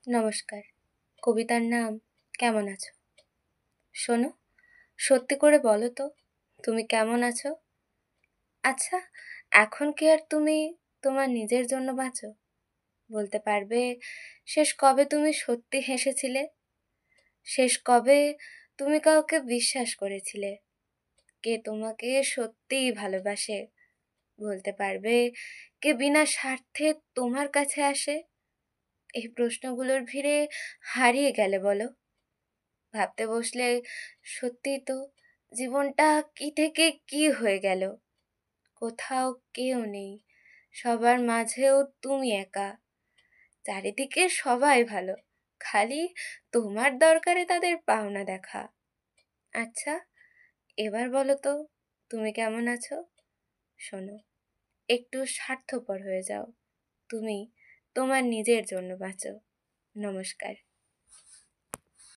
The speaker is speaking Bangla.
নমস্কার। কবিতার নাম কেমন আছো? শোনো, সত্যি করে বলো তো, তুমি কেমন আছো? আচ্ছা, এখন কি আর তুমি তোমার নিজের জন্য বাঁচো? বলতে পারবে শেষ কবে তুমি সত্যি হেসেছিলে? শেষ কবে তুমি কাউকে বিশ্বাস করেছিলে? কে তোমাকে সত্যিই ভালোবাসে? বলতে পারবে কে বিনা স্বার্থে তোমার কাছে আসে? এই প্রশ্নগুলোর ভিড়ে হারিয়ে গেলে বলো? ভাবতে বসলে সত্যিই তো জীবনটা কি থেকে কি হয়ে গেল। কোথাও কেউ নেই, সবার মাঝেও তুমি একা। চারিদিকে সবাই ভালো, খালি তোমার দরকারে তাদের পাওনা দেখা। আচ্ছা, এবার বলো তো, তুমি কেমন আছো? শোনো, একটু স্বার্থপর হয়ে যাও। তুমি তোমার নিজের জন্য বাঁচো। নমস্কার।